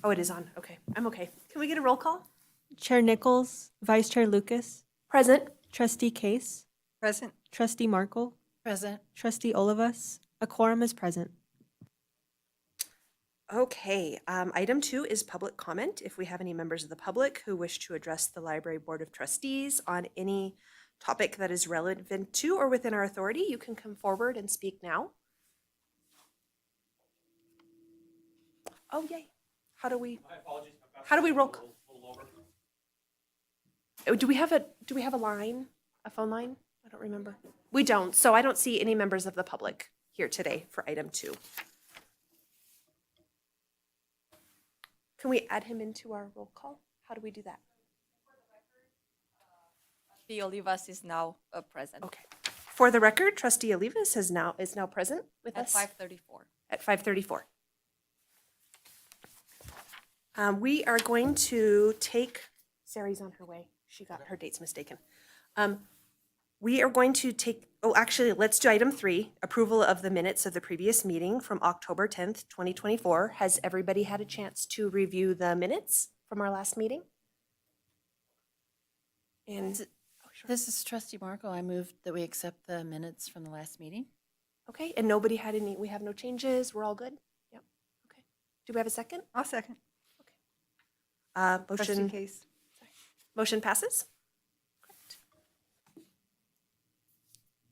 Oh, it is on. Okay, I'm okay. Can we get a roll call? Chair Nichols, Vice Chair Lucas, Present. Trustee Case, Present. Trustee Markle, Present. Trustee Olivas. A quorum is present. Okay, item 2 is public comment. If we have any members of the public who wish to address the Library Board of Trustees on any topic that is relevant to or within our authority, you can come forward and speak now. Oh, yay. How do we? My apologies. How do we roll? A little over. Oh, do we have a line, a phone line? I don't remember. We don't, so I don't see any members of the public here today for item 2. Can we add him into our roll call? How do we do that? The Olivas is now present Okay. For the record, Trustee Olivas is now present with at us 5:34. at 5:34. We are going to take, Sari's on her way. She got her dates mistaken. We are going to take, actually, let's do item 3, approval of the minutes of the previous meeting from October 10th, 2024. Has everybody had a chance to review the minutes from our last meeting? And, sure. This is Trustee Markle. I moved that we accept the minutes from the last meeting. Okay, and nobody had any, we have no changes, we're all good? Yep, okay. Do we have a second? I'll second. Motion. Trustee Case. Motion passes. Correct.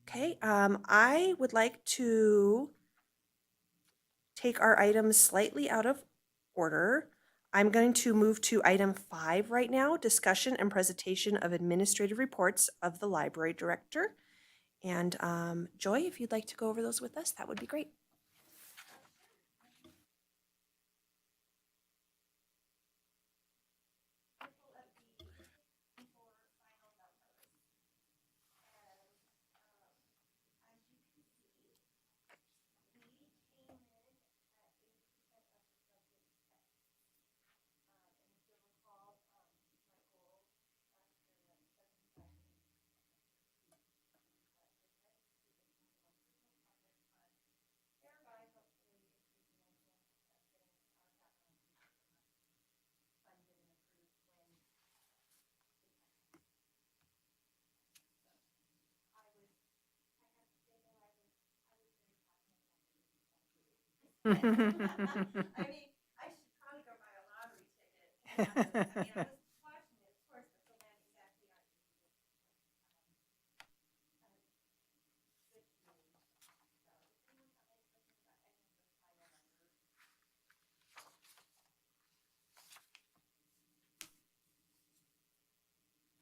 Okay, I would like to take our items slightly out of order. I'm going to move to item 5 right now, discussion and presentation of administrative reports of the library director. And Joy, if you'd like to go over those with us, that would be great. I mean, I should probably go buy a lottery ticket. I was watching it, of course, but the land is actually on.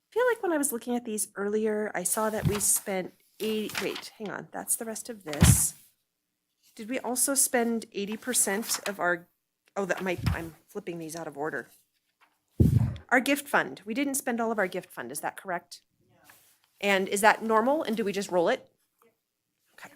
I feel like when I was looking at these earlier, I saw that we spent 80, wait, hang on, that's the rest of this. Did we also spend 80% of our, I'm flipping these out of order. Our gift fund, we didn't spend all of our gift fund, is that correct? No. And is that normal, and do we just roll it? Okay.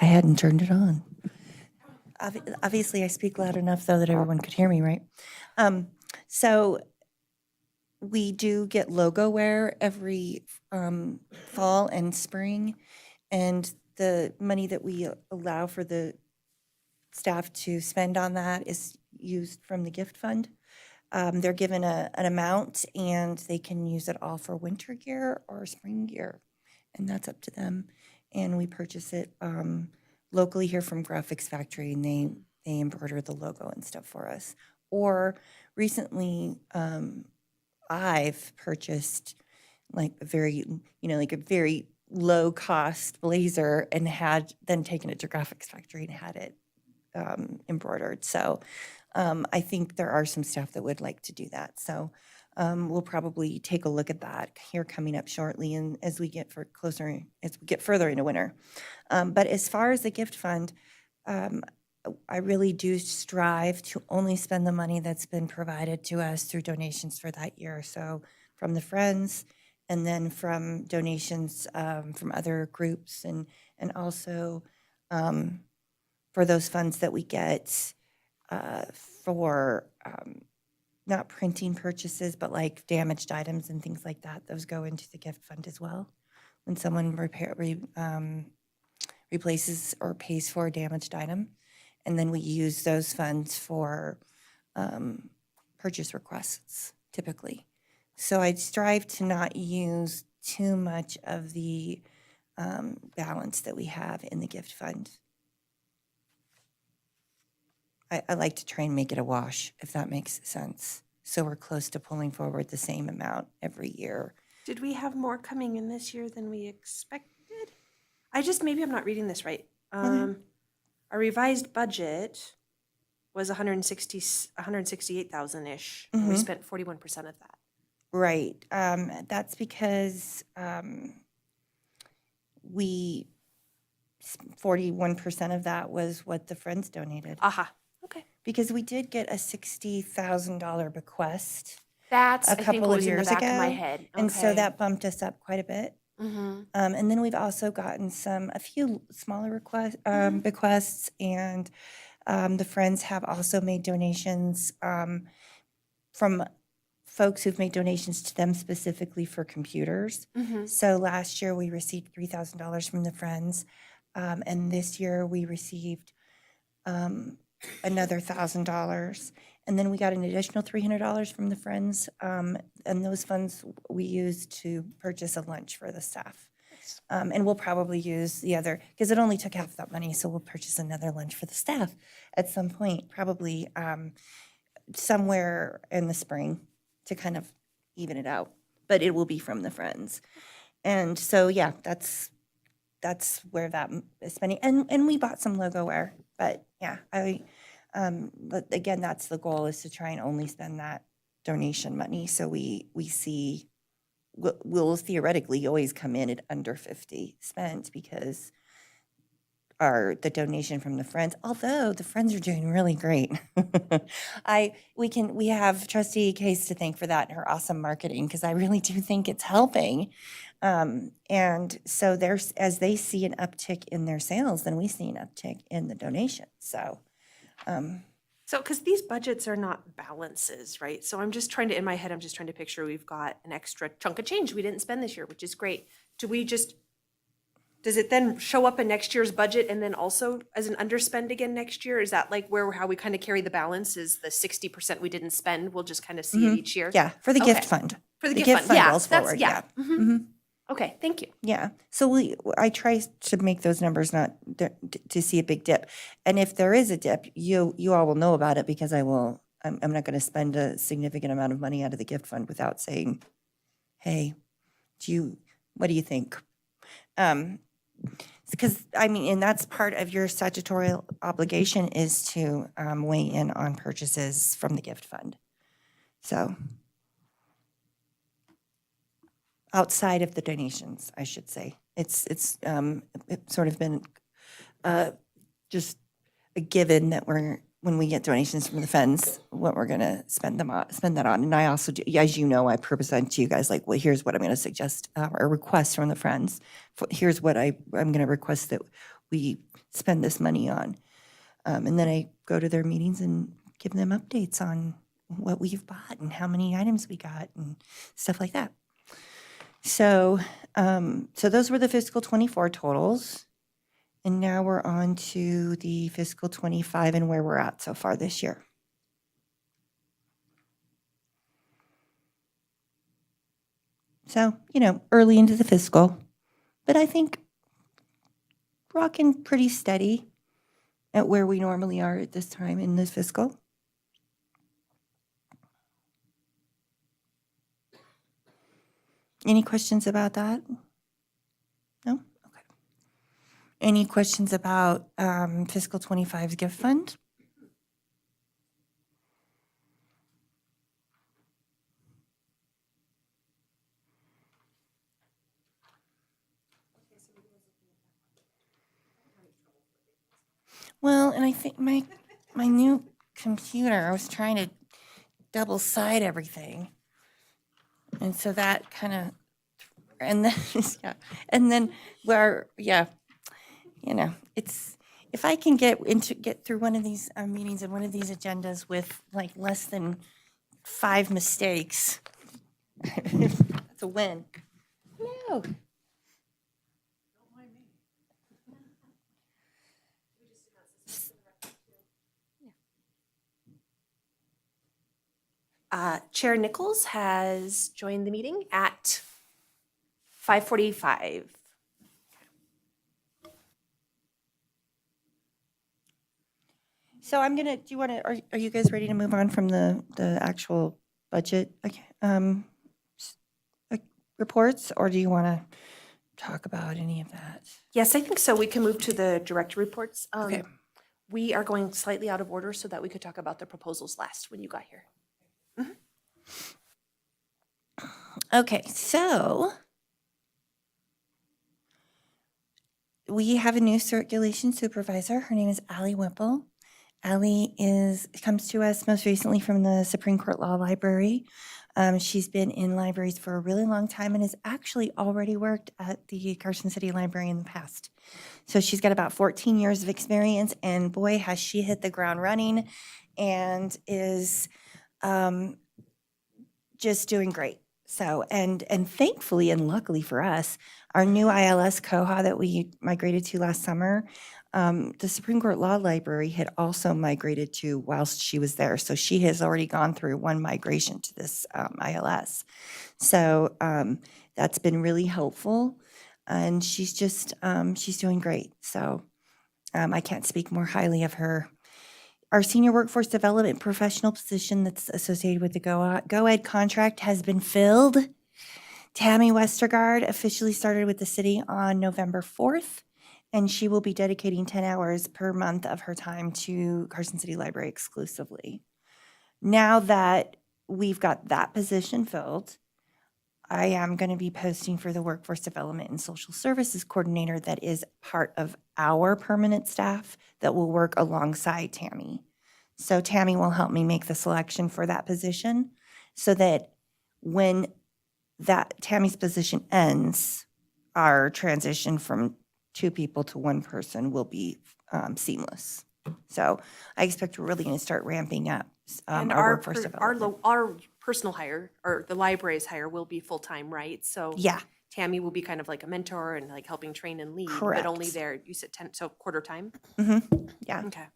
I hadn't turned it on. Obviously, I speak loud enough, though, that everyone could hear me, right? So we do get logo wear every fall and spring, and the money that we allow for the staff to spend on that is used from the gift fund. They're given an amount, and they can use it all for winter gear or spring gear, and that's up to them. And we purchase it locally here from Graphics Factory, and they embroider the logo and stuff for us. Or recently, I've purchased like a very low cost blazer and had then taken it to Graphics Factory and had it embroidered. So I think there are some staff that would like to do that. So we'll probably take a look at that here coming up shortly, and as we get further into winter. But as far as the gift fund, I really do strive to only spend the money that's been provided to us through donations for that year. So from the Friends, and then from donations from other groups, and also for those funds that we get for not printing purchases, but like damaged items and things like that. Those go into the gift fund as well. When someone replaces or pays for a damaged item. And then we use those funds for purchase requests typically. So I strive to not use too much of the balance that we have in the gift fund. I like to try and make it a wash, if that makes sense. So we're close to pulling forward the same amount every year. Did we have more coming in this year than we expected? Maybe I'm not reading this right. Our revised budget was 168,000-ish. And we spent 41% of that. Right. That's because 41% of that was what the Friends donated. Aha. Okay. Because we did get a $60,000 bequest That's, a I think, couple what of was in the years back ago. of my head. And so Okay. that bumped us up quite a bit. Mhm. And then we've also gotten a few smaller bequests, and the Friends have also made donations from folks who've made donations to them specifically for computers. Mhm. So last year we received $3,000 from the Friends, and this year we received another $1,000. And then we got an additional $300 from the Friends, and those funds we used to purchase a lunch for the staff. And we'll probably use the other, because it only took half that money, so we'll purchase another lunch for the staff at some point, probably somewhere in the spring to kind of even it out. But it will be from the Friends. And so, yeah, that's where that is spending. And we bought some logo wear, but yeah, but again, that's the goal, is to try and only spend that donation money. So we see, we'll theoretically always come in at under 50 spent, because the donation from the Friends, although the Friends are doing really great. We have Trustee Case to thank for that and her awesome marketing, because I really do think it's helping. And so as they see an uptick in their sales, then we see an uptick in the donations. So, because these budgets are not balances, right? So I'm just trying to, in my head, I'm just trying to picture we've got an extra chunk of change we didn't spend this year, which is great. Does it then show up in next year's budget and then also as an underspend again next year? Is that like how we kind of carry the balance, is the 60% we didn't spend, we'll just kind of see it each year? yeah, for the gift Okay. fund. For the gift fund, yeah, rolls that's, forward, yeah. yeah. Mhm. Okay, thank you. Yeah, so I try to make those numbers not to see a big dip. And if there is a dip, you all will know about it, because I'm not going to spend a significant amount of money out of the gift fund without saying, hey, what do you think? Because, and that's part of your statutory obligation, is to weigh in on purchases from the gift fund. So, outside of the donations, I should say. It's sort of been just a given that when we get donations from the Friends, what we're going to spend that on. And I also do, as you know, I present to you guys like, well, here's what I'm going to suggest or request from the Friends. Here's what I'm going to request that we spend this money on. And then I go to their meetings and give them updates on what we've bought and how many items we got and stuff like that. So, those were the fiscal 24 totals. And now we're on to the fiscal 25 and where we're at so far this year. So, early into the fiscal, but I think rocking pretty steady at where we normally are at this time in this fiscal. Any questions about that? No? Okay. Any questions about fiscal 25's gift fund? Well, and I think my new computer, I was trying to double side everything. And so that kind of, and then, yeah, and then it's if I can get through one of these meetings and one of these agendas with like less than 5 mistakes, that's a win. No. Chair Nichols has joined the meeting at 5:45. So I'm gonna, do you want to, are you guys ready to move on from the actual budget reports? Or do you want to talk about any of that? Yes, I think so. We can move to the direct reports. Okay. We are going slightly out of order so that we could talk about the proposals last when you got here. Okay, so we have a new circulation supervisor. Her name is Allie Whipple. Allie comes to us most recently from the Supreme Court Law Library. She's been in libraries for a really long time and has actually already worked at the Carson City Library in the past. So she's got about 14 years of experience, and boy, has she hit the ground running and is just doing great. So, and thankfully and luckily for us, our new ILS COHA that we migrated to last summer, the Supreme Court Law Library had also migrated to whilst she was there. So she has already gone through one migration to this ILS. So that's been really helpful. And she's just, she's doing great. So I can't speak more highly of her. Our senior workforce development professional position that's associated with the GoEd contract has been filled. Tammy Westergaard officially started with the city on November 4th, and she will be dedicating 10 hours per month of her time to Carson City Library exclusively. Now that we've got that position filled, I am going to be posting for the workforce development and social services coordinator that is part of our permanent staff that will work alongside Tammy. So Tammy will help me make the selection for that position so that when that Tammy's position ends, our transition from 2 people to 1 person will be seamless. So I expect we're really going to start ramping up And our workforce development. our personal hire, or the library's hire, will be full-time, right? So Yeah, Tammy will be kind of like a mentor and like helping train and lead, Correct. but only there, you said 10, so quarter time? yeah. Okay.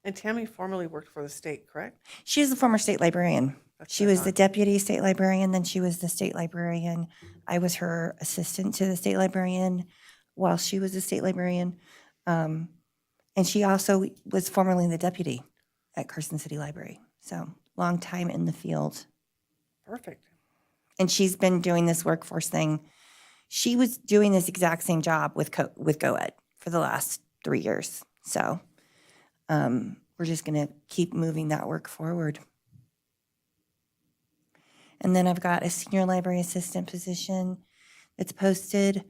And Tammy formerly worked for the state, correct? She is a former state librarian. That's She what I was the thought. deputy state librarian, then she was the state librarian. I was her assistant to the state librarian while she was the state librarian. And she also was formerly the deputy at Carson City Library. So long time in the field. Perfect. And she's been doing this workforce thing. She was doing this exact same job with GoEd for the last 3 years. So we're just going to keep moving that work forward. And then I've got a senior library assistant position that's posted.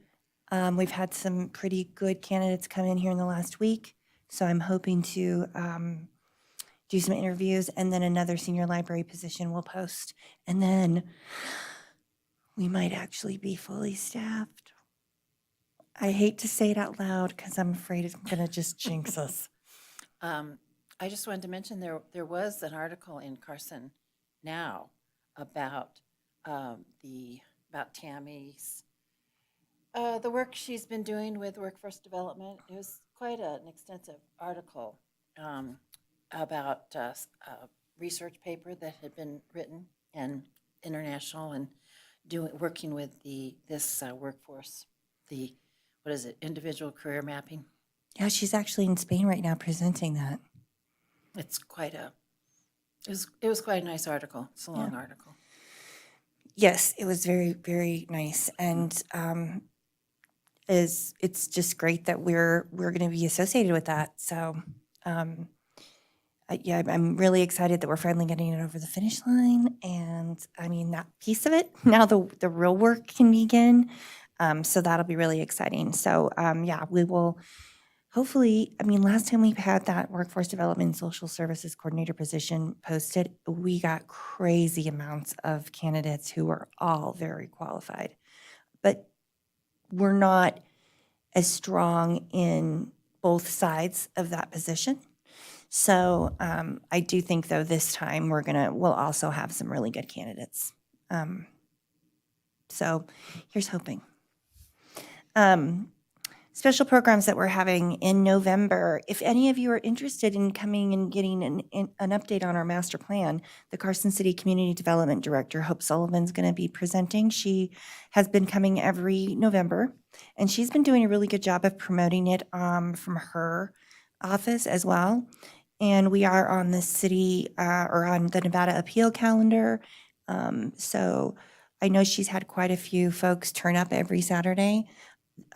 We've had some pretty good candidates come in here in the last week. So I'm hoping to do some interviews, and then another senior library position will post. And then we might actually be fully staffed. I hate to say it out loud because I'm afraid it's going to just jinx us. I just wanted to mention there was an article in Carson Now about about Tammy's the work she's been doing with workforce development. It was quite an extensive article about a research paper that had been written and international and working with this workforce, what is it, individual career mapping. Yeah, she's actually in Spain right now presenting that. It's it was quite a nice article. It's a long article. Yes, it was very, very nice. And it's just great that we're going to be associated with that. So yeah, I'm really excited that we're finally getting it over the finish line. And I mean, that piece of it, now the real work can begin. So that'll be really exciting. So yeah, we will hopefully, I mean, last time we had that workforce development and social services coordinator position posted, we got crazy amounts of candidates who were all very qualified. But we're not as strong in both sides of that position. So I do think, though, this time we'll also have some really good candidates. So here's hoping. Special programs that we're having in November. If any of you are interested in coming and getting an update on our master plan, the Carson City Community Development Director, Hope Sullivan's going to be presenting. She has been coming every November, and she's been doing a really good job of promoting it from her office as well. And we are on the city or on the Nevada Appeal calendar. So I know she's had quite a few folks turn up every Saturday.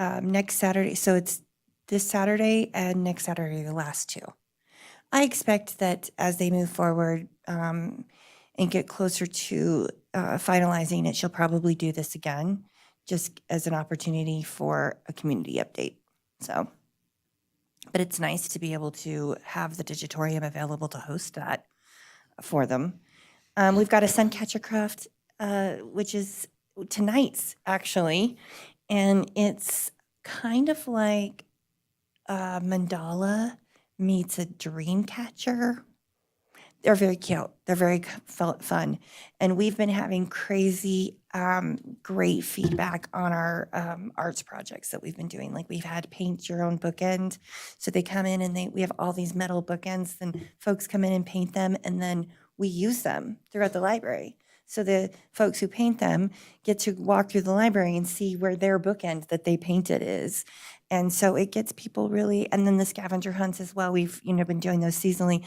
Next Saturday, so it's this Saturday and next Saturday, the last two. I expect that as they move forward and get closer to finalizing it, she'll probably do this again, just as an opportunity for a community update. So, but it's nice to be able to have the Digitorium available to host that for them. We've got a Suncatcher Craft, which is tonight's actually, and it's kind of like mandala meets a dream catcher. They're very cute. They're very fun. And we've been having crazy, great feedback on our arts projects that we've been doing. Like we've had paint your own bookend. So they come in and we have all these metal bookends and folks come in and paint them and then we use them throughout the library. So the folks who paint them get to walk through the library and see where their bookend that they painted is. And so it gets people really, and then the scavenger hunts as well. We've, been doing those seasonally.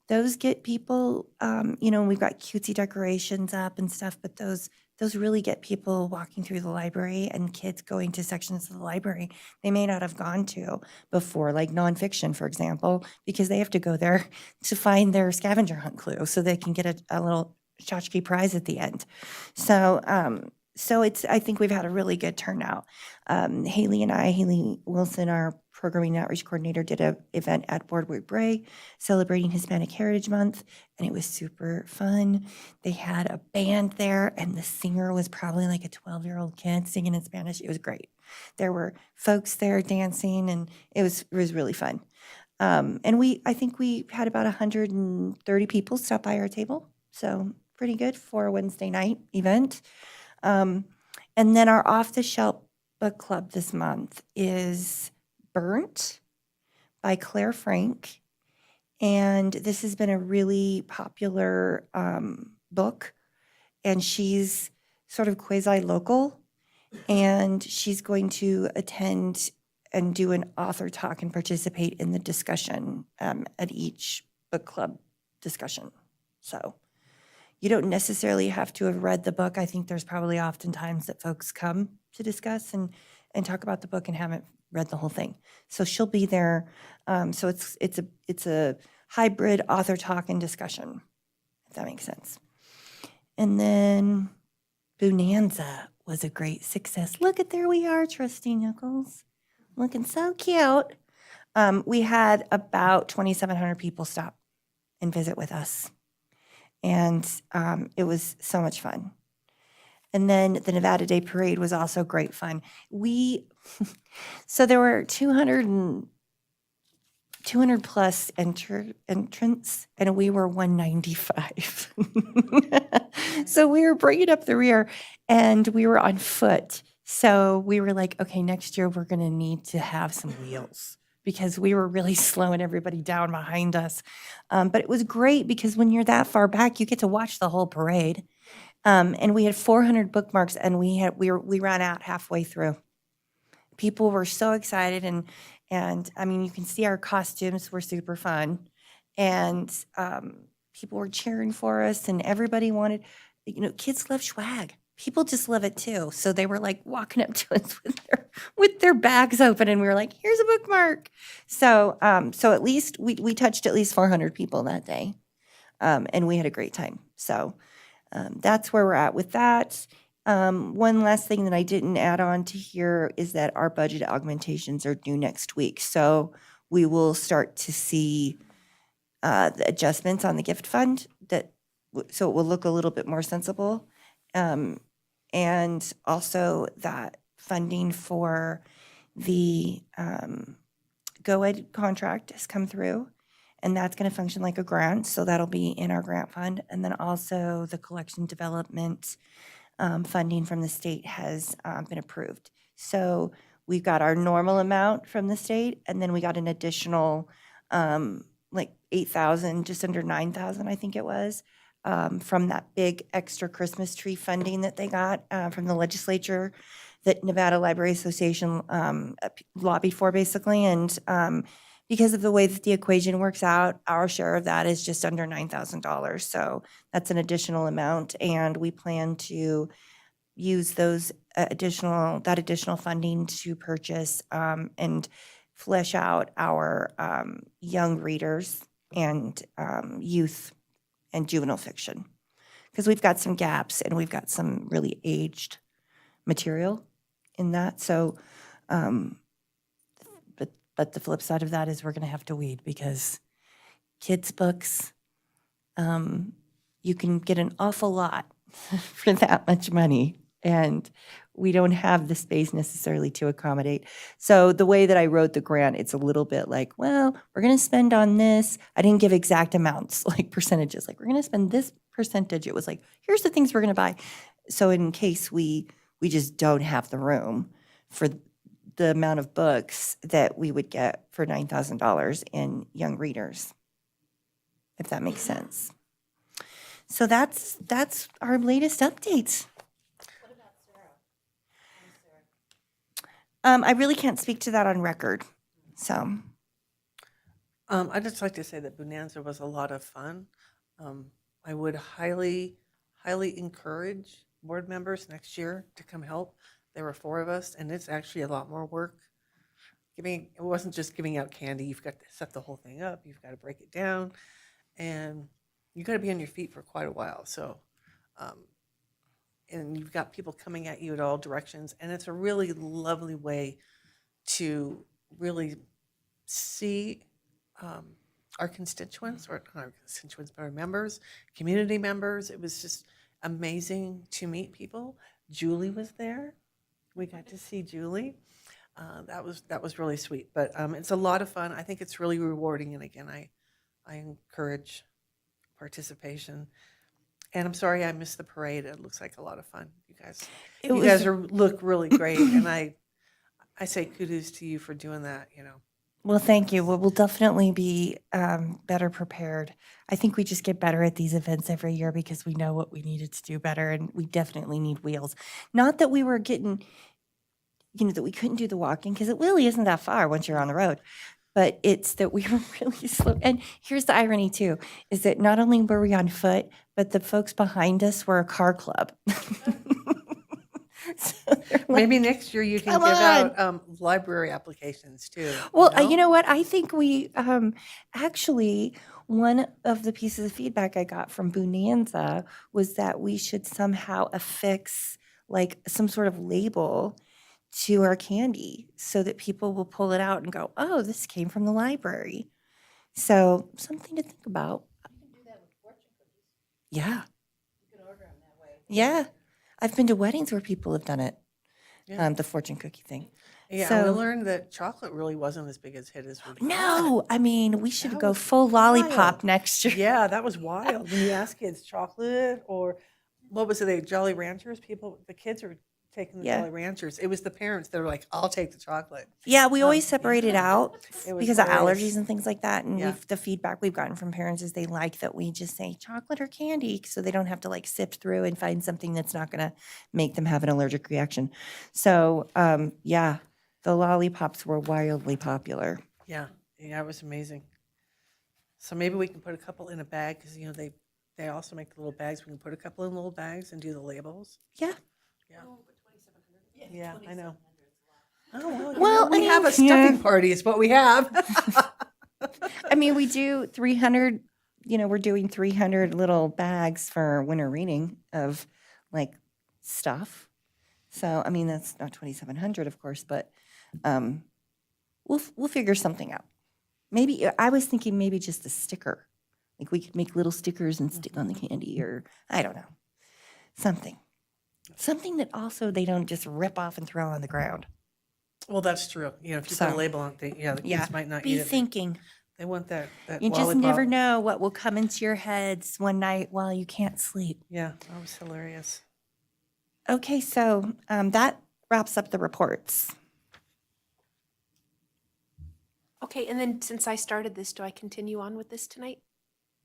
Those get people, we've got cutesy decorations up and stuff, but those really get people walking through the library and kids going to sections of the library they may not have gone to before, like nonfiction, for example, because they have to go there to find their scavenger hunt clue so they can get a little tchotchke prize at the end. So, I think we've had a really good turnout. Haley Wilson, our programming and outreach coordinator, did an event at Boardwalk Bray celebrating Hispanic Heritage Month, and it was super fun. They had a band there, and the singer was probably like a 12-year-old kid singing in Spanish. It was great. There were folks there dancing, and it was really fun. And I think we had about 130 people stop by our table, so pretty good for a Wednesday night event. And then our off-the-shelf book club this month is Burnt by Claire Frank. And this has been a really popular book. And she's sort of quasi-local. And she's going to attend and do an author talk and participate in the discussion at each book club discussion. So you don't necessarily have to have read the book. I think there's probably oftentimes that folks come to discuss and talk about the book and haven't read the whole thing. So she'll be there. So it's a hybrid author talk and discussion, if that makes sense. And then Bonanza was a great success. Look at, there we are, Trustee Nichols, looking so cute. We had about 2,700 people stop and visit with us. And it was so much fun. And then the Nevada Day Parade was also great fun. So there were 200 plus entrants, and we were 195. So we were bringing up the rear, and we were on foot. So we were like, okay, next year we're going to need to have some wheels, because we were really slowing everybody down behind us. But it was great because when you're that far back, you get to watch the whole parade. And we had 400 bookmarks, and we ran out halfway through. People were so excited, and I mean, you can see our costumes were super fun, and people were cheering for us, and everybody wanted, kids love swag. People just love it too. So they were like walking up to us with their bags open, and we were like, "Here's a bookmark." So at least we touched at least 400 people that day, and we had a great time. So that's where we're at with that. One last thing that I didn't add on to here is that our budget augmentations are due next week. So we will start to see the adjustments on the gift fund, so it will look a little bit more sensible. And also that funding for the GoEd contract has come through, and that's going to function like a grant, so that'll be in our grant fund. And then also the collection development funding from the state has been approved. So we've got our normal amount from the state, and then we got an additional like 8,000, just under 9,000, I think it was, from that big extra Christmas tree funding that they got from the legislature that Nevada Library Association lobbied for, basically. And because of the way that the equation works out, our share of that is just under $9,000. So that's an additional amount, and we plan to use those additional funding to purchase and flesh out our young readers and youth and juvenile fiction, because we've got some gaps and we've got some really aged material in that. So, but the flip side of that is we're going to have to weed, because kids' books, you can get an awful lot for that much money, and we don't have the space necessarily to accommodate. So the way that I wrote the grant, it's a little bit like, well, we're going to spend on this. I didn't give exact amounts, like percentages, like we're going to spend this percentage. It was like, here's the things we're going to buy. So in case we just don't have the room for the amount of books that we would get for $9,000 in young readers, if that makes sense. So that's our latest updates. I really can't speak to that on record, so. I'd just like to say that Bonanza was a lot of fun. I would highly encourage board members next year to come help. There were 4 of us, and it's actually a lot more work. It wasn't just giving out candy. You've got to set the whole thing up. You've got to break it down, and you've got to be on your feet for quite a while. So, and you've got people coming at you at all directions, and it's a really lovely way to really see our constituents, or not our constituents, but our members, community members. It was just amazing to meet people. Julie was there. We got to see Julie. That was really sweet. But it's a lot of fun. I think it's really rewarding. And again, I encourage participation. And I'm sorry I missed the parade. It looks like a lot of fun. You guys look really great. And I say kudos to you for doing that, Well, thank you. We'll definitely be better prepared. I think we just get better at these events every year because we know what we needed to do better, and we definitely need wheels. Not that we were getting, that we couldn't do the walking, because it really isn't that far once you're on the road. But it's that we were really slow. And here's the irony, too, is that not only were we on foot, but the folks behind us were a car club. So they're like, Maybe next year you can Come give on. out library applications too. well, you know what? I think we actually, one of the pieces of feedback I got from Bonanza was that we should somehow affix like some sort of label to our candy so that people will pull it out and go, oh, this came from the library. So something to think about. Yeah. Yeah. I've been to weddings where people have done it. Yeah. The fortune cookie thing. Yeah, So- we learned that chocolate really wasn't as big as hit as we thought. No, I mean, we should That go was full lollipop wild. next year. Yeah, that was wild. When you ask kids chocolate or what was it, they Jolly Ranchers? The kids are taking the Yeah. Jolly Ranchers. It was the parents that were like, I'll take the chocolate. Yeah, we always separate it yeah. out It was because of hilarious. allergies and things like that. And Yeah. the feedback we've gotten from parents is they like that we just say chocolate or candy so they don't have to like sift through and find something that's not going to make them have an allergic reaction. So, yeah, the lollipops were wildly popular. Yeah, it was amazing. So maybe we can put a couple in a bag because, they also make the little bags. We can put a couple in little bags and do the labels. Yeah. Yeah. Yeah, I know. Oh, Well, we I have a mean, yeah. stuffing party is what we have. I mean, we do 300, we're doing 300 little bags for winter reading of like stuff. So, I mean, that's not 2,700, of course, but we'll figure something out. Maybe, I was thinking maybe just a sticker. Like we could make little stickers and stick on the candy, or I don't know, something. Something that also they don't just rip off and throw on the ground. Well, that's true. You know, if you put So, a label on it, yeah, the Yeah, kids might not be eat it. thinking. They want that You just never lollipop. know what will come into your heads one night while you can't sleep. Yeah, that was hilarious. Okay, so that wraps up the reports. Okay, and then since I started this, do I continue on with this tonight?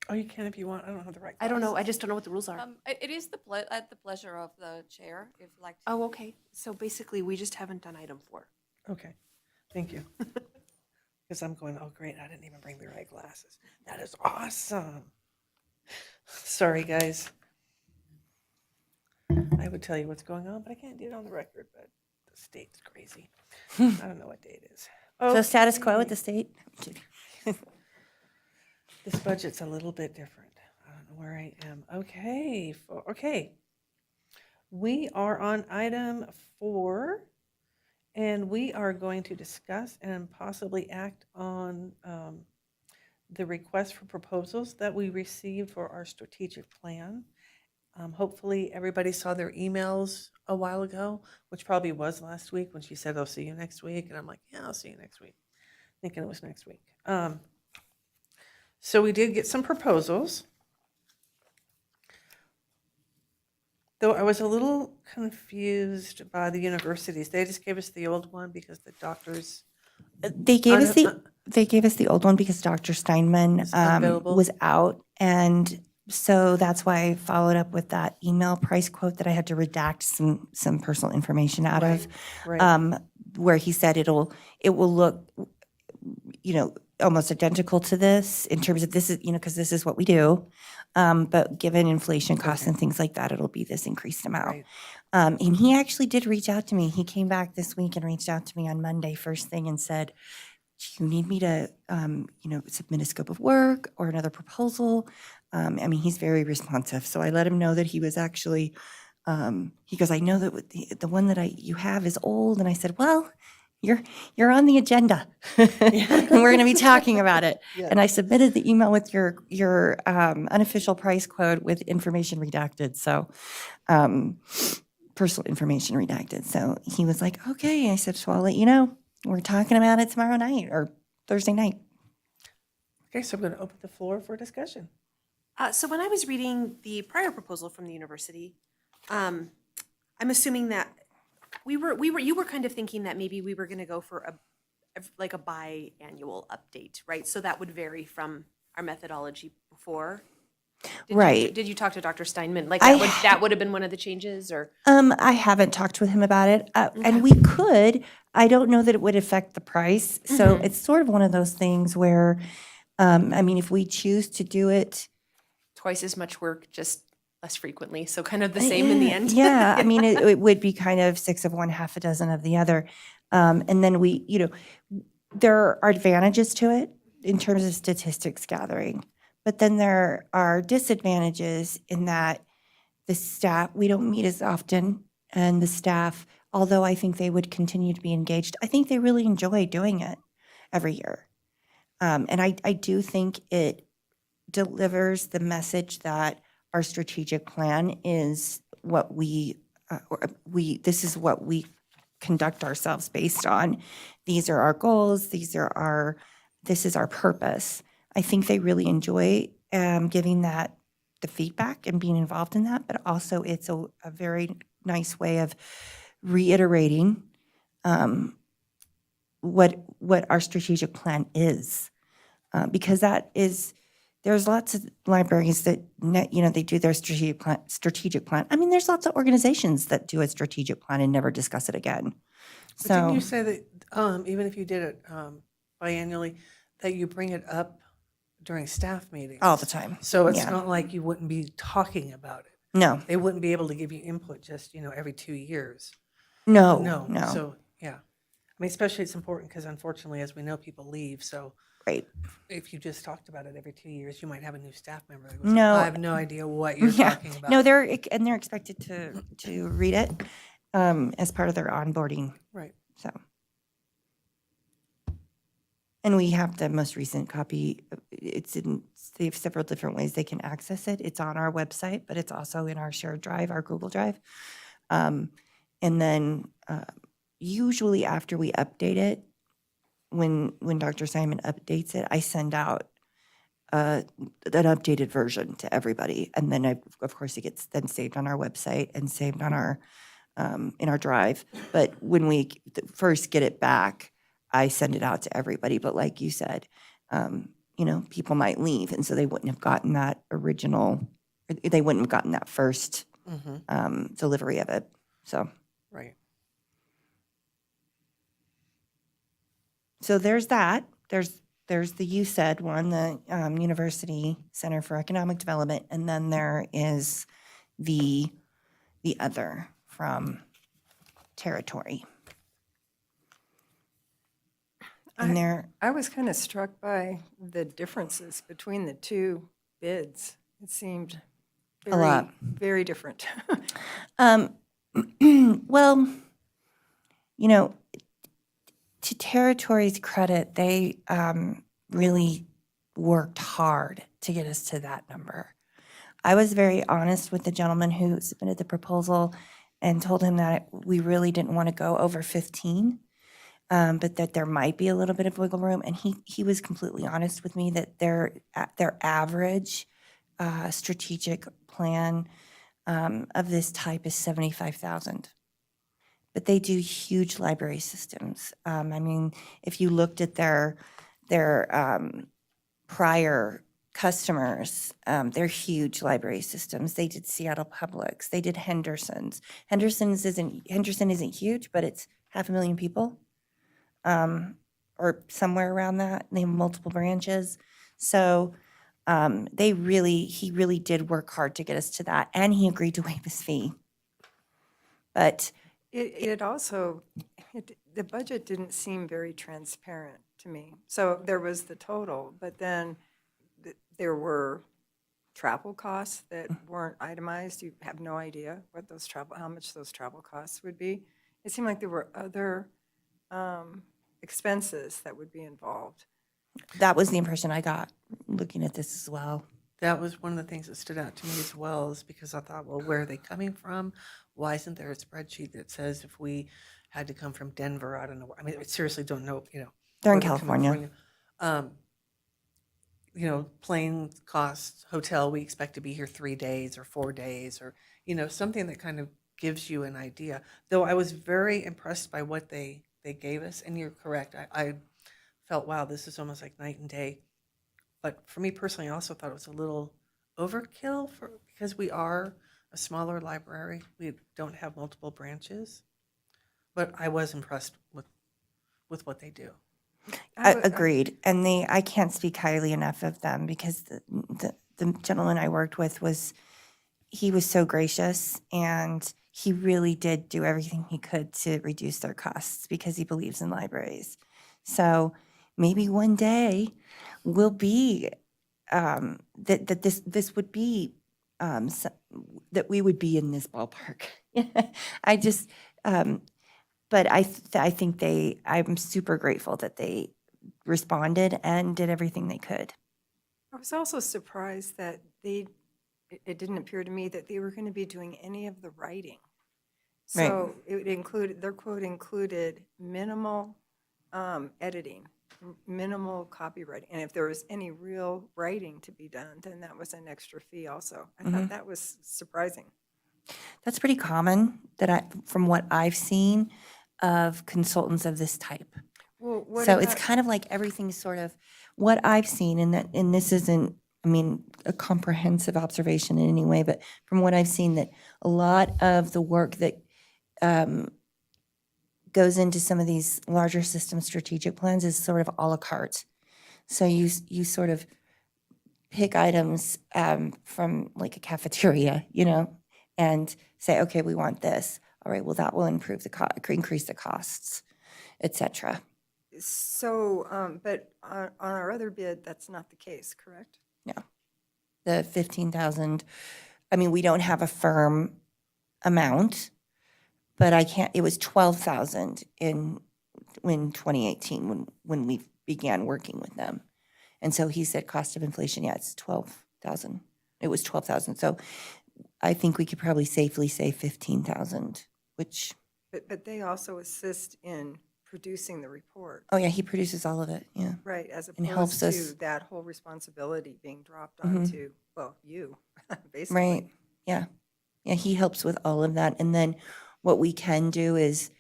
Oh, you can if you want. I don't have the right I don't know. glasses. I just don't know what the rules are. It is at the pleasure of the chair, if you'd like to. Oh, okay. So basically, we just haven't done item 4. Okay, thank you. Because I'm going, oh, great, I didn't even bring the right glasses. That is awesome. Sorry, guys. I would tell you what's going on, but I can't do it on the record, but the state's crazy. I don't know what day it is. So status quo Okay. at the state. This budget's a little bit different. I don't know where I am. Okay, okay. We are on item 4, and we are going to discuss and possibly act on the request for proposals that we received for our strategic plan. Hopefully, everybody saw their emails a while ago, which probably was last week when she said, I'll see you next week. And I'm like, yeah, I'll see you next week, thinking it was next week. So we did get some proposals. Though I was a little confused by the universities. They just gave us the old one because the doctors, They gave us the old one because Dr. Steinman Was unavailable. was out, and so that's why I followed up with that email price quote that I had to redact some personal information out of, right, where he said it will look, almost identical to this in terms of this is, because this is what we do, but given inflation costs and things like that, it'll be this increased amount. right. And he actually did reach out to me. He came back this week and reached out to me on Monday first thing and said, do you need me to, submit a scope of work or another proposal? He's very responsive. So I let him know that he was actually, he goes, I know that the one that you have is old. And I said, well, you're on the agenda. And we're going to be talking about it. Yeah. And I submitted the email with your unofficial price quote with information redacted. So, personal information redacted. So he was like, okay. I said, so I'll let you know. We're talking about it tomorrow night or Thursday night. Okay, so I'm going to open the floor for discussion. So when I was reading the prior proposal from the university, I'm assuming that you were kind of thinking that maybe we were going to go for a biannual update, right? So that would vary from our methodology before. Right. Did you talk to Dr. Steinman? Like I that would have been one of the changes, or? I haven't talked with him about it, and we could. I don't know that it would affect the price. So it's sort of one of those things where, if we choose to do it, Twice as much work, just less frequently. So kind of the same in the end. Yeah, it would be kind of 6 of one, half a dozen of the other. And then there are advantages to it in terms of statistics gathering, but then there are disadvantages in that the staff, we don't meet as often, and the staff, although I think they would continue to be engaged, I think they really enjoy doing it every year. And I do think it delivers the message that our strategic plan is what this is what we conduct ourselves based on. These are our goals. this is our purpose. I think they really enjoy giving that the feedback and being involved in that, but also it's a very nice way of reiterating what our strategic plan is, because there's lots of libraries that they do their strategic plan. There's lots of organizations that do a strategic plan and never discuss it again. But didn't So you say that even if you did it biannually, that you bring it up during staff meetings? all the time. So it's Yeah. not like you wouldn't be talking about it. No, They wouldn't be able to give you input just, every 2 years. no. So, yeah. Especially it's important because unfortunately, as we know, people leave. So Right. if you just talked about it every 2 years, you might have a new staff member that goes, No. I have no idea what you're Yeah. talking about. No, they're expected to read it as part of their onboarding. Right. So, and we have the most recent copy. They have several different ways they can access it. It's on our website, but it's also in our shared drive, our Google Drive. And then, usually after we update it, when Dr. Simon updates it, I send out an updated version to everybody. And then of course, it gets then saved on our website and saved on our, in our drive. But when we first get it back, I send it out to everybody. But like you said, people might leave. And so they wouldn't have gotten that original, they wouldn't have gotten that first delivery of it. So. Right. So there's that. There's the USAID one, the University Center for Economic Development, and then there is the other from Territory. And there, I was kind of struck by the differences between the two bids. It seemed A lot. very different. well, to Territory's credit, they really worked hard to get us to that number. I was very honest with the gentleman who submitted the proposal and told him that we really didn't want to go over 15, but that there might be a little bit of wiggle room. And he was completely honest with me that their average strategic plan of this type is $75,000. But they do huge library systems. If you looked at their prior customers, they're huge library systems. They did Seattle Publics. They did Henderson's. Henderson isn't huge, but it's 500,000 people, or somewhere around that. They have multiple branches. So he really did work hard to get us to that, and he agreed to waive his fee. But The budget didn't seem very transparent to me. So there was the total, but then there were travel costs that weren't itemized. You have no idea how much those travel costs would be. It seemed like there were other expenses that would be involved. that was the impression I got looking at this as well. That was one of the things that stood out to me as well, is because I thought, well, where are they coming from? Why isn't there a spreadsheet that says if we had to come from Denver, I don't know. I seriously don't know, They're in where California. Plane costs, hotel, we expect to be here 3 days or 4 days, or, something that kind of gives you an idea. Though I was very impressed by what they gave us, and you're correct. I felt, wow, this is almost like night and day. But for me personally, I also thought it was a little overkill because we are a smaller library. We don't have multiple branches. But I was impressed with what they do. Agreed. And I can't speak highly enough of them, because the gentleman I worked with he was so gracious, and he really did do everything he could to reduce their costs because he believes in libraries. So maybe one day will be that this would be that we would be in this ballpark. I just but I think I'm super grateful that they responded and did everything they could. I was also surprised that it didn't appear to me that they were going to be doing any of the writing. Right. So their quote included minimal editing, minimal copywriting. And if there was any real writing to be done, then that was an extra fee also. I thought that was surprising. That's pretty common from what I've seen of consultants of this type. Well, what So it's about- kind of like everything's sort of what I've seen, and this isn't, a comprehensive observation in any way, but from what I've seen, that a lot of the work that goes into some of these larger system strategic plans is sort of a la carte. So you sort of pick items from like a cafeteria, and say, okay, we want this. All right, well, that will increase the costs, et cetera. So, but on our other bid, that's not the case, correct? The 15,000, we don't have a firm amount, but it was 12,000 in 2018 when we began working with them. And so he said cost of inflation, it's 12,000. It was 12,000. So I think we could probably safely say 15,000, which But they also assist in producing the report, Oh, yeah, he produces all of it, yeah. right? As And helps opposed us. to that whole responsibility being dropped Mhm. onto, well, you, Right, basically. yeah. Yeah, he helps with all of that. And then what we can do is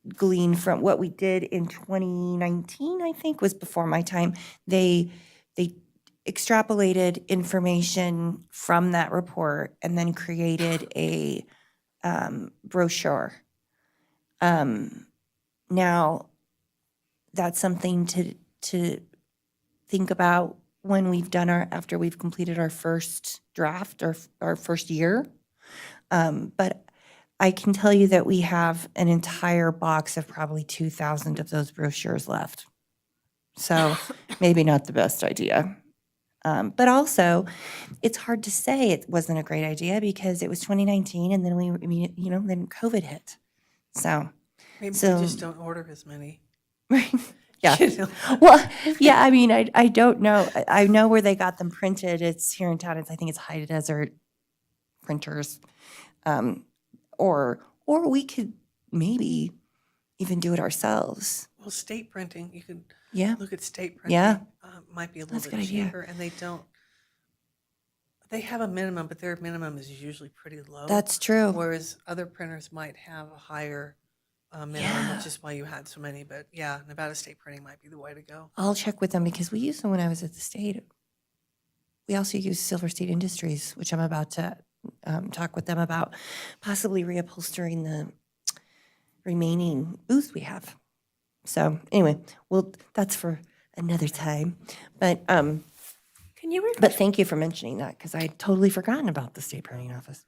glean from what we did in 2019, I think, was before my time. They extrapolated information from that report and then created a brochure. Now, that's something to think about when we've done after we've completed our first draft or our first year. But I can tell you that we have an entire box of probably 2,000 of those brochures left. So maybe not the best idea. But also, it's hard to say it wasn't a great idea because it was 2019 and then then COVID hit. So, Maybe we So- just don't order as many. yeah. You know? Well, yeah, I mean, I don't know. I know where they got them printed. It's here in town. I think it's High Desert Printers. Or we could maybe even do it ourselves. Well, state printing, you could Yeah. look at state printing. Yeah. Might be a That's a little good bit idea. cheaper, and they have a minimum, but their minimum is usually pretty low. That's true. Whereas other printers might have a higher minimum, Yeah. which is why you had so many. But yeah, Nevada state printing might be the way to go. I'll check with them because we used them when I was at the state. We also use Silver State Industries, which I'm about to talk with them about possibly reupholstering the remaining booths we have. So anyway, well, that's for another time. But Can you but refresh, thank you for mentioning that because I had totally forgotten about the state printing office.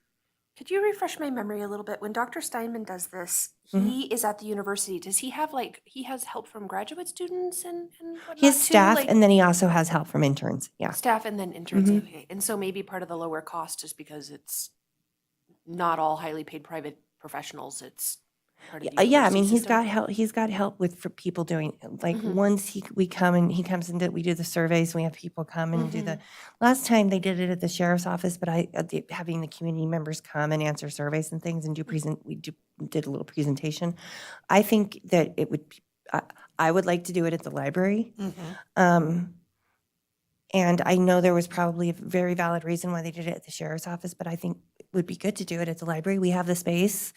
could you refresh my memory a little bit? When Dr. Steinman does this, he is at the university. Does he have he has help from graduate students and whatnot He has too? staff, Like, and then he also has help from interns. Yeah. staff and then interns. Mhm. Okay. And so maybe part of the lower cost is because it's not all highly paid private professionals. It's part of the Yeah, I mean, university he's system. got help. He's got help with for people doing like Mhm. once we come and he comes and we do the surveys. We have people come and do Mm-hmm. the. Last time they did it at the sheriff's office, but having the community members come and answer surveys and things and do did a little presentation. I think that it would. I would like to do it at the library. And I know there was probably a very valid reason why they did it at the sheriff's office, but I think it would be good to do it at the library. We have the space.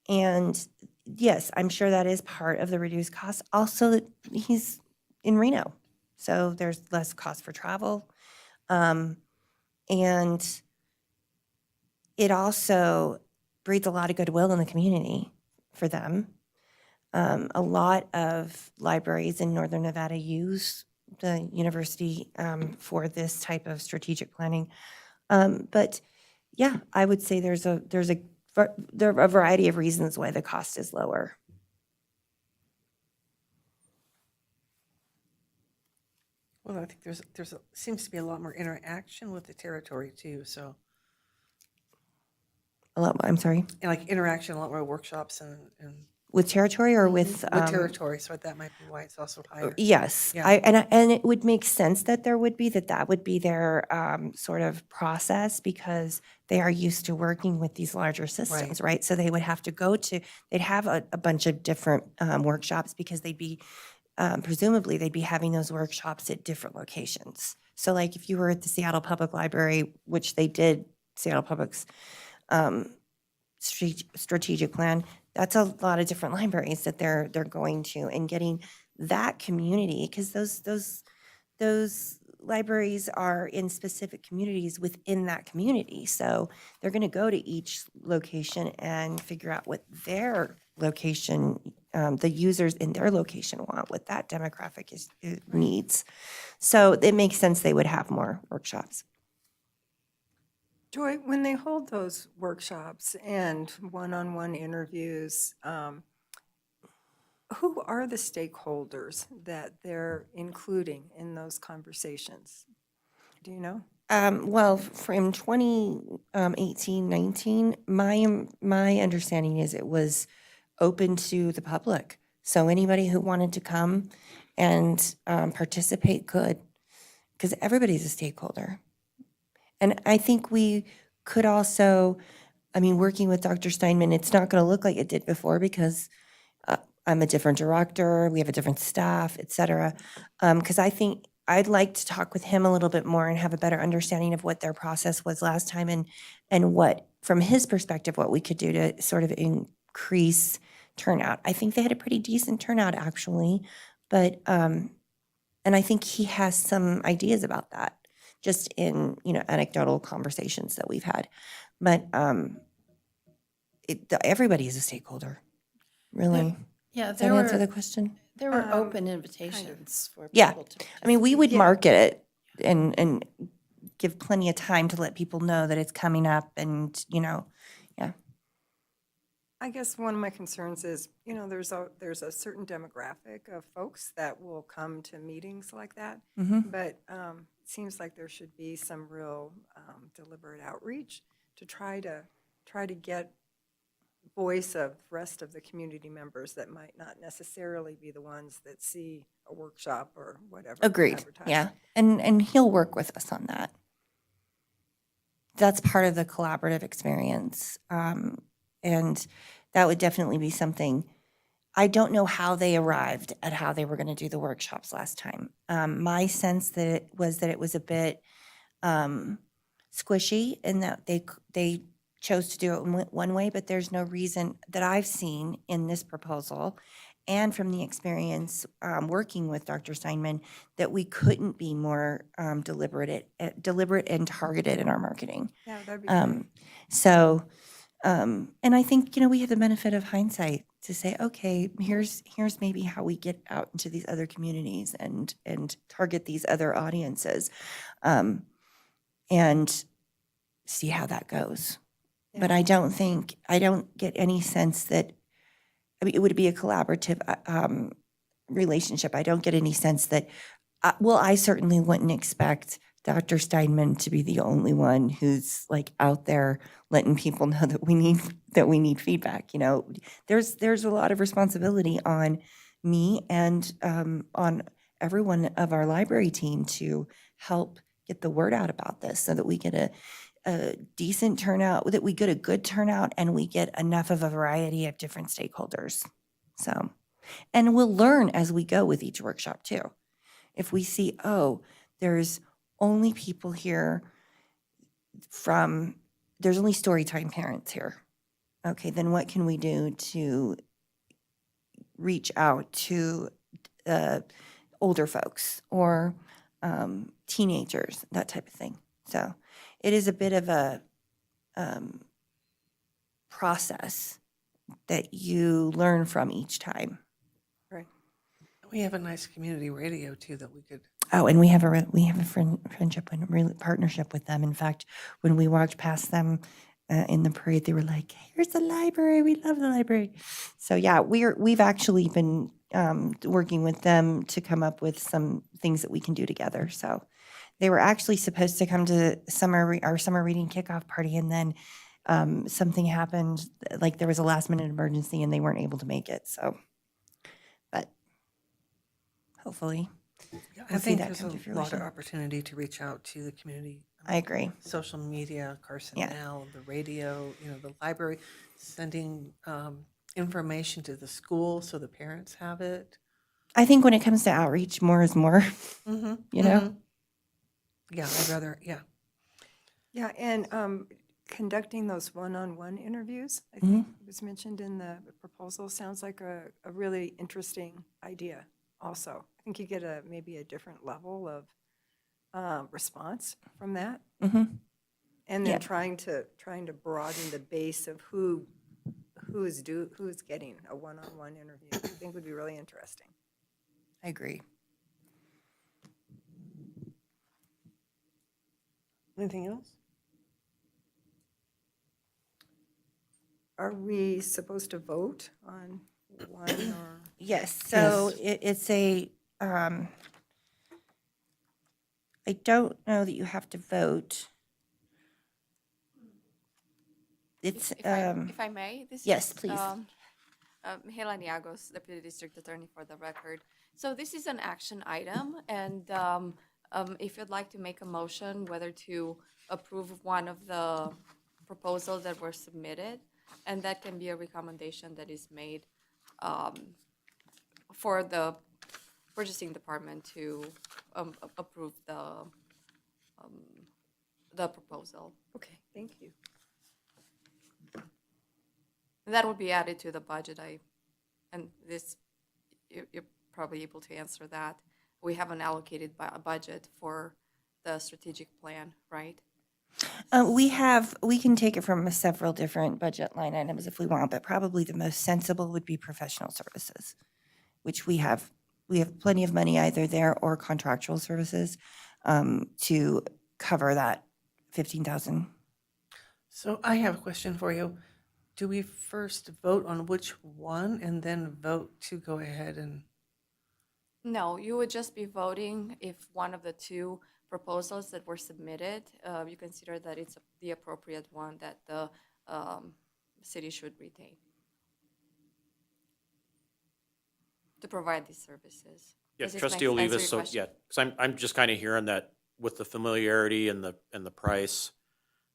And yes, I'm sure that is part of the reduced cost. Also, that he's in Reno, so there's less cost for travel. And it also breeds a lot of goodwill in the community for them. A lot of libraries in Northern Nevada use the university for this type of strategic planning. But yeah, I would say there are a variety of reasons why the cost is lower. Well, I think seems to be a lot more interaction with the territory too. So, I'm sorry, and like interaction, a lot more workshops and with territory or with territory. So that might be why it's also higher. Yes, Yeah. and it would make sense that there would be that would be their sort of process because they are used to working with these larger systems, right? So they would have to they'd have a bunch of different workshops because they'd be presumably they'd be having those workshops at different locations. So like if you were at the Seattle Public Library, which they did, Seattle Public's strategic plan, that's a lot of different libraries that they're going to and getting that community because those libraries are in specific communities within that community. So they're going to go to each location and figure out what their location, the users in their location want, what that demographic needs. So it makes sense they would have more workshops. Joy, when they hold those workshops and one-on-one interviews, who are the stakeholders that they're including in those conversations? Do you know? Well, from 2018-19, my understanding is it was open to the public. So anybody who wanted to come and participate could, because everybody's a stakeholder. And I think we could also I mean, working with Dr. Steinman, it's not going to look like it did before because I'm a different director, we have a different staff, et cetera. Because I think I'd like to talk with him a little bit more and have a better understanding of what their process was last time and what, from his perspective, what we could do to sort of increase turnout. I think they had a pretty decent turnout, actually, but, and I think he has some ideas about that, just in, anecdotal conversations that we've had. But everybody is a stakeholder, really. Yeah, Does that answer the question? there were open invitations for Yeah. people to. I mean, we would Yeah. market it and give plenty of time to let people know that it's coming up and, I guess one of my concerns is, there's a certain demographic of folks that will come to meetings like that. But it seems like there should be some real deliberate outreach to try to get voice of rest of the community members that might not necessarily be the ones that see a workshop or whatever. agreed. advertised. Yeah. And he'll work with us on that. That's part of the collaborative experience. And that would definitely be something. I don't know how they arrived at how they were going to do the workshops last time. My sense that it was a bit squishy in that they chose to do it in one way, but there's no reason that I've seen in this proposal and from the experience working with Dr. Steinman that we couldn't be more deliberate and targeted in our marketing. Yeah, that'd be great. So, and I think, we have the benefit of hindsight to say, okay, here's maybe how we get out into these other communities and target these other audiences, and see how that goes. But I don't get any sense that, it would be a collaborative relationship. I don't get any sense that, I certainly wouldn't expect Dr. Steinman to be the only one who's like out there letting people know that we need feedback. There's a lot of responsibility on me and on everyone of our library team to help get the word out about this so that we get a decent turnout, that we get a good turnout and we get enough of a variety of different stakeholders. So, and we'll learn as we go with each workshop too. If we see, there's only people here there's only storytime parents here. Okay, then what can we do to reach out to older folks or teenagers, that type of thing. So it is a bit of a process that you learn from each time. Right. We have a nice community radio too that we could. Oh, and we have a friendship and really partnership with them. In fact, when we walked past them in the parade, they were like, "Here's the library. We love the library." So yeah, we've actually been working with them to come up with some things that we can do together. So they were actually supposed to come to our summer reading kickoff party, and then something happened. Like there was a last minute emergency, and they weren't able to make it. So, but hopefully. Yeah, I We'll see think that there's come to a lot of fruition. opportunity to reach out to the community. I agree. Social media, Carson Yeah. Now, the radio, the library, sending information to the school so the parents have it. I think when it comes to outreach, more is more. Mm-hmm. Yeah, I'd rather, yeah. Yeah, and conducting those one-on-one interviews, I think was mentioned in the proposal, sounds like a really interesting idea also. I think you get maybe a different level of response from that. Mm-hmm. And Yeah. then trying to broaden the base of who's getting a one-on-one interview, I think would be really interesting. I agree. Anything else? Are we supposed to vote on one or? Yes, so it's I don't know that you have to vote. It's, If I may, this yes, is, please. Mihela Niagos, Deputy District Attorney for the record. So this is an action item, and if you'd like to make a motion, whether to approve one of the proposals that were submitted, and that can be a recommendation that is made for the purchasing department to approve the proposal. Okay, thank you. And that would be added to the budget. And this, you're probably able to answer that. We have an allocated budget for the strategic plan, right? We can take it from several different budget line items if we want, but probably the most sensible would be professional services, which we have plenty of money either there or contractual services to cover that 15,000. So I have a question for you. Do we first vote on which one and then vote to go ahead and? No, you would just be voting if one of the two proposals that were submitted, you consider that it's the appropriate one that the city should retain to provide these services. Yeah, Does this trustee answer your Olivas, so, question? yeah, because I'm just kind of hearing that with the familiarity and the price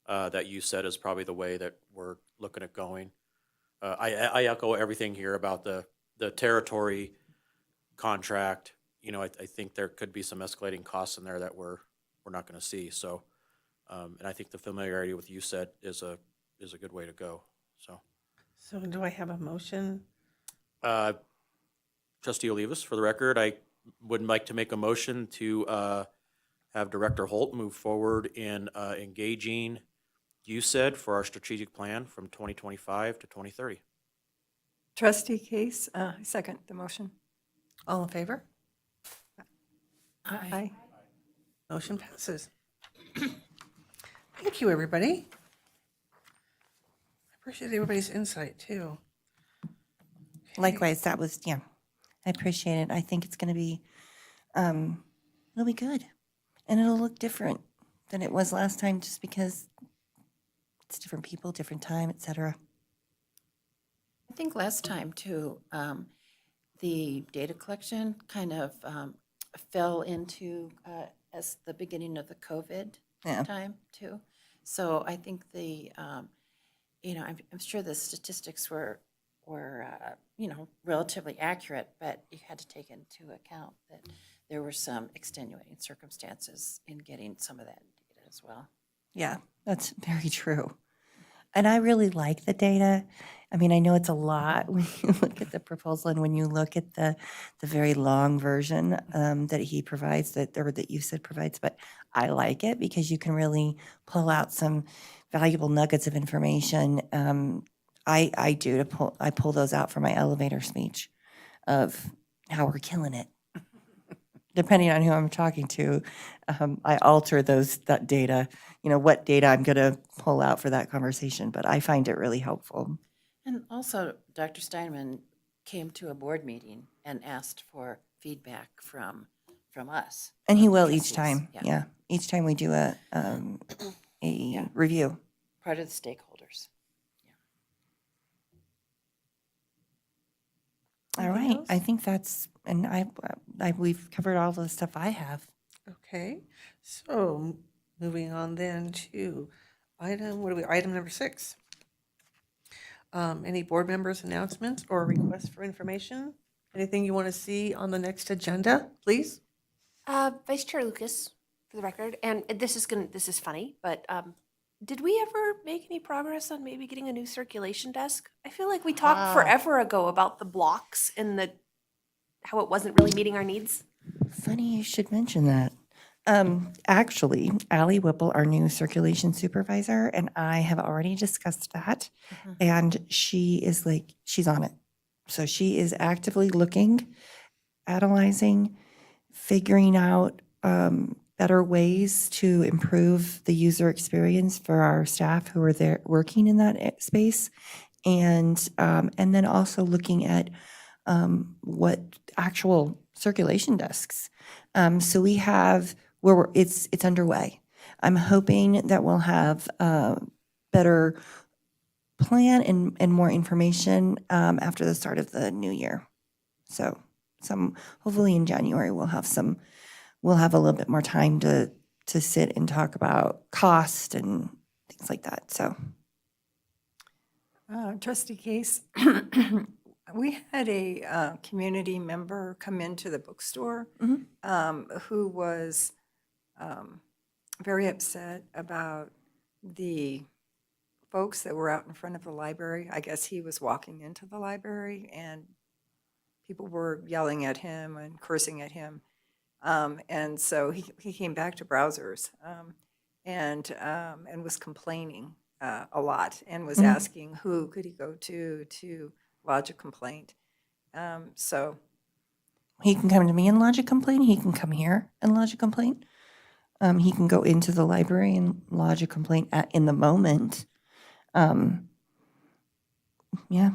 that you said is probably the way that we're looking at going. I echo everything here about the territory contract. You know, I think there could be some escalating costs in there that we're not going to see. So, and I think the familiarity with you said is a good way to go. So do I have a motion? Trustee Olivas, for the record, I would like to make a motion to have Director Holt move forward in engaging USAID for our strategic plan from 2025 to 2030. Trustee Case, second the motion. All in favor? Aye. Motion passes. Thank you, everybody. I appreciate everybody's insight, too. Likewise, that was, yeah, I appreciate it. I think it's going to be, it'll be good. And it'll look different than it was last time just because it's different people, different time, et cetera. I think last time too, the data collection kind of fell into as the beginning of the COVID Yeah. time too. So I think I'm sure the statistics were relatively accurate, but you had to take into account that there were some extenuating circumstances in getting some of that data as well. Yeah, that's very true. And I really like the data. I mean, I know it's a lot when you look at the proposal and when you look at the very long version that he provides, that you said provides, but I like it because you can really pull out some valuable nuggets of information. I pull those out for my elevator speech of how we're killing it. Depending on who I'm talking to, I alter that data, what data I'm going to pull out for that conversation, but I find it really helpful. And also, Dr. Steinman came to a board meeting and asked for feedback from us. And he from the will each trustees. time, yeah. Each time we do a review. Part of the stakeholders. All right, I think that's, and we've covered all the stuff I have. Okay, so moving on then to item number 6. Any board members' announcements or requests for information? Anything you want to see on the next agenda, please? Vice Chair Lucas, for the record, and this is funny, but did we ever make any progress on maybe getting a new circulation desk? I feel like we talked forever ago about the blocks and how it wasn't really meeting our needs. Funny you should mention that. Actually, Allie Whipple, our new circulation supervisor, and I have already discussed that. And she's on it. So she is actively looking, analyzing, figuring out better ways to improve the user experience for our staff who are there working in that space. And then also looking at what actual circulation desks. So we have, it's underway. I'm hoping that we'll have a better plan and more information after the start of the new year. So hopefully in January we'll have a little bit more time to sit and talk about cost and things like that. So Trustee Case, we had a community member come into the bookstore who was very upset about the folks that were out in front of the library. I guess he was walking into the library and people were yelling at him and cursing at him. And so he came back to Browsers and was complaining a lot and was asking who could he go to lodge a complaint. So He can come to me and lodge a complaint. He can come here and lodge a complaint. He can go into the library and lodge a complaint in the moment. Yeah.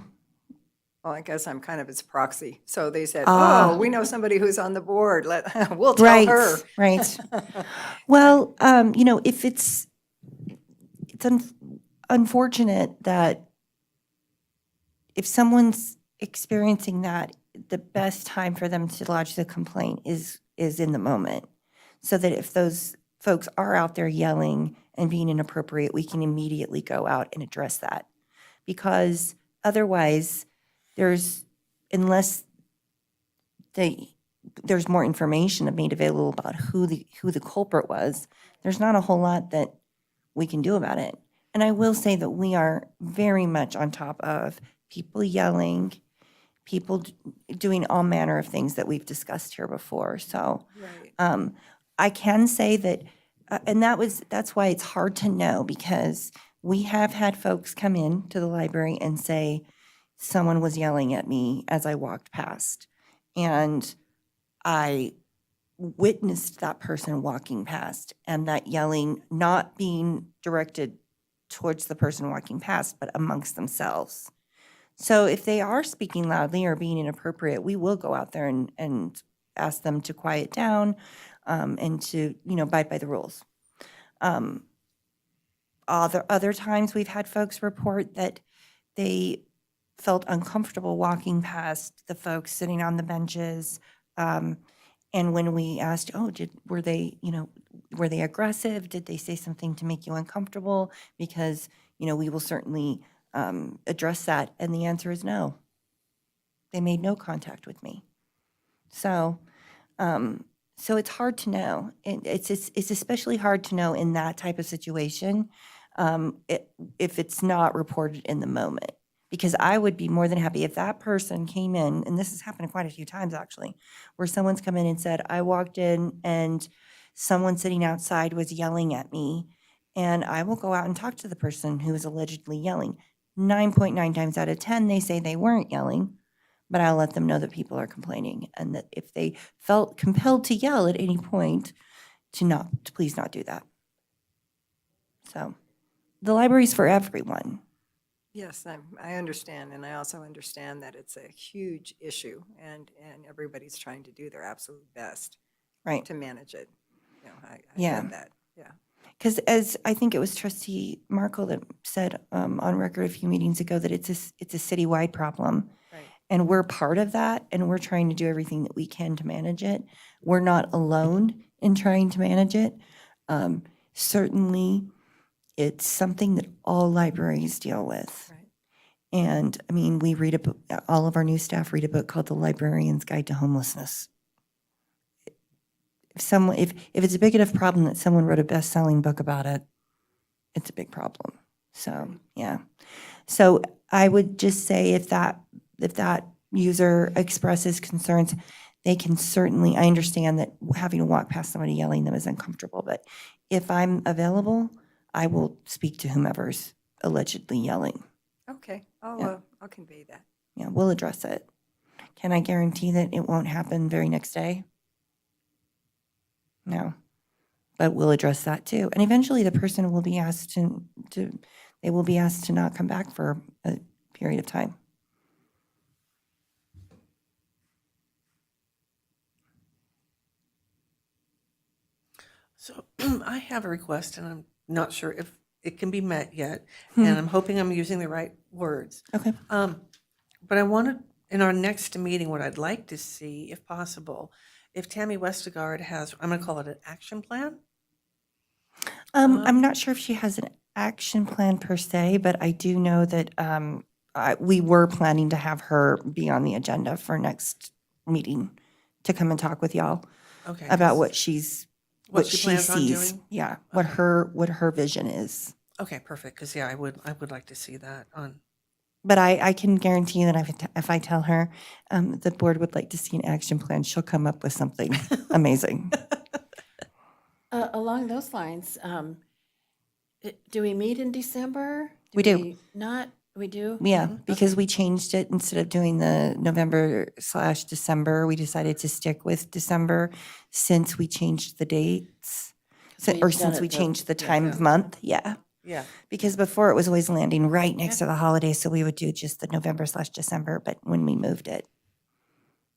well, I guess I'm kind of his proxy. So they said, Ah. "Oh, we know somebody who's on the board. We'll tell her." Right. Well, if it's unfortunate that if someone's experiencing that, the best time for them to lodge the complaint is in the moment. So that if those folks are out there yelling and being inappropriate, we can immediately go out and address that. Because otherwise, unless there's more information made available about who the culprit was, there's not a whole lot that we can do about it. And I will say that we are very much on top of people yelling, people doing all manner of things that we've discussed here before. So Right. I can say that, and that's why it's hard to know, because we have had folks come in to the library and say, someone was yelling at me as I walked past. And I witnessed that person walking past, and that yelling not being directed towards the person walking past, but amongst themselves. So if they are speaking loudly or being inappropriate, we will go out there and ask them to quiet down and to, abide by the rules. Other times we've had folks report that they felt uncomfortable walking past the folks sitting on the benches. And when we asked, were they aggressive? Did they say something to make you uncomfortable? Because, we will certainly address that. And the answer is no. They made no contact with me. So it's hard to know. It's especially hard to know in that type of situation if it's not reported in the moment. Because I would be more than happy if that person came in, and this has happened quite a few times actually, where someone's come in and said, I walked in and someone sitting outside was yelling at me, and I will go out and talk to the person who is allegedly yelling. 9.9 times out of 10, they say they weren't yelling, but I'll let them know that people are complaining, and that if they felt compelled to yell at any point, to please not do that. So the library's for everyone. Yes, I understand, and I also understand that it's a huge issue, and everybody's trying to do their absolute best Right. to manage it. I Yeah. get that, yeah. Because as I think it was Trustee Markle that said on record a few meetings ago that it's a citywide problem. Right. And we're part of that, and we're trying to do everything that we can to manage it. We're not alone in trying to manage it. Certainly, it's something that all libraries deal with. Right. And I mean, we read a book, all of our new staff read a book called The Librarian's Guide to Homelessness. If it's a big enough problem that someone wrote a best-selling book about it, it's a big problem. So, yeah. So I would just say if that user expresses concerns, they can certainly, I understand that having to walk past somebody yelling them is uncomfortable, but if I'm available, I will speak to whomever's allegedly yelling. Okay, Yeah. I'll convey that. Yeah, we'll address it. Can I guarantee that it won't happen very next day? No, but we'll address that too. And eventually the person will be asked they will be asked to not come back for a period of time. So I have a request, and I'm not sure if it can be met yet, and I'm hoping I'm using the right words. Okay. But I wanted, in our next meeting, what I'd like to see, if possible, if Tammy Westergaard has, I'm going to call it an action plan. I'm not sure if she has an action plan per se, but I do know that we were planning to have her be on the agenda for next meeting to come and talk with y'all Okay. about 'cause- what she's, What what she she plans on sees. doing? Yeah, what her vision is. Okay, perfect, because, yeah, I would like to see that on, But I can guarantee you that if I tell her the board would like to see an action plan, she'll come up with something amazing. Along those lines, do we meet in December? We do. Not, we do? Yeah, Mhm, because okay. we changed it instead of doing the November/December, we decided to stick with December since we changed the dates. So you've Or done since it we the- changed the yeah. time of month, yeah. yeah. Because before it was always landing right next to the holiday, so we would do just the November/December, but when we moved it,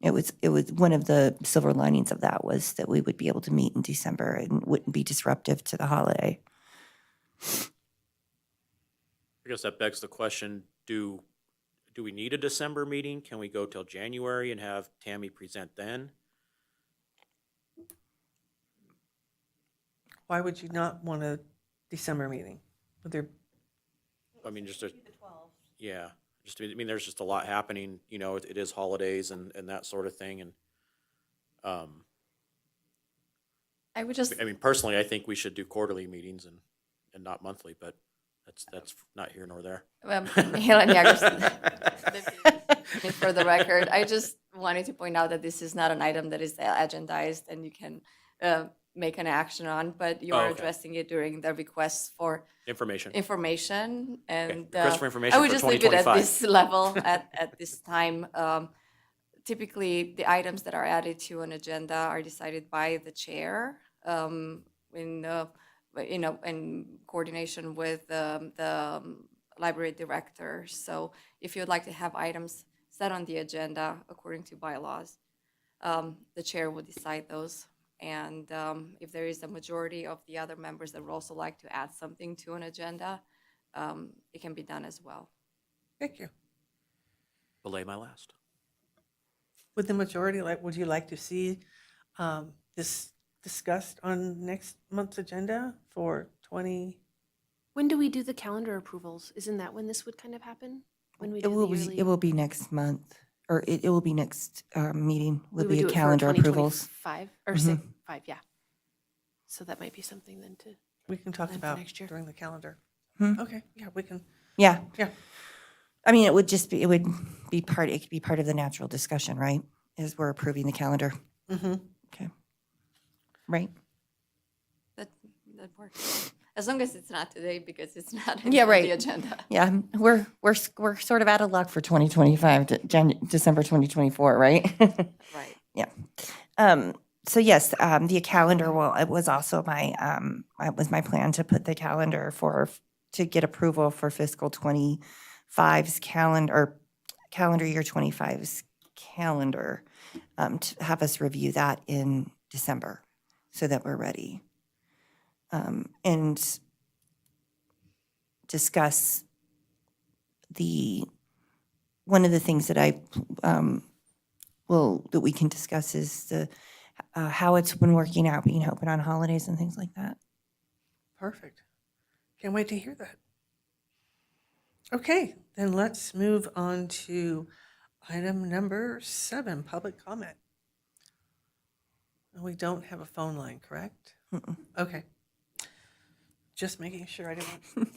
it was one of the silver linings of that was that we would be able to meet in December and wouldn't be disruptive to the holiday. I guess that begs the question, do we need a December meeting? Can we go till January and have Tammy present then? Why would you not want a December meeting? Would there, I mean, yeah, I mean, there's just a lot happening, you know, it is holidays and that sort of thing, and, I would just, I mean, personally, I think we should do quarterly meetings and not monthly, but that's not here nor there. Helen Jagerson, for the record, I just wanted to point out that this is not an item that is agendized and you can make an action on, but you Oh, are okay. addressing it during the request for Information. information, and request for I information would for just leave it at 2025. this level at this time. Typically, the items that are added to an agenda are decided by the chair in coordination with the library director. So if you'd like to have items set on the agenda according to bylaws, the chair will decide those. And if there is a majority of the other members that would also like to add something to an agenda, it can be done as well. thank you. Belay my last. Would the majority, would you like to see this discussed on next month's agenda for 20? When do we do the calendar approvals? Isn't that when this would kind of happen? When we It do will the be, yearly? it will be next month, or it will be next meeting we will would be do a it for calendar approvals. 2025 or Mhm. 5, yeah. So that might be something then to. We can talk Plan for about next year. during the calendar. Hmm. Okay, yeah, we can, Yeah. yeah. I mean, it would be it could be part of the natural discussion, right? As we're approving the calendar. Mm-hmm. Okay. Right? That works. As long as it's not today, because it's not Yeah, on right. the agenda. Yeah, we're sort of out of luck for 2025, December 2024, right? Right. Yeah. So yes, the calendar it was also it was my plan to put the calendar to get approval for fiscal 25's calendar year 25's calendar, to have us review that in December so that we're ready. And discuss one of the things that that we can discuss is how it's been working out, being open on holidays and things like that. Perfect. Can't wait to hear that. Okay, then let's move on to item number 7, public comment. And we don't have a phone line, correct? Okay. Just making sure I didn't want.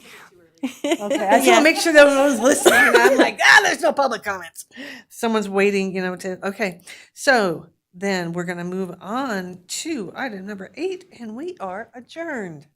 Okay, I just want to make sure that no one's listening. And I'm like, there's no public comments. Someone's waiting, okay. So then we're going to move on to item number 8, and we are adjourned.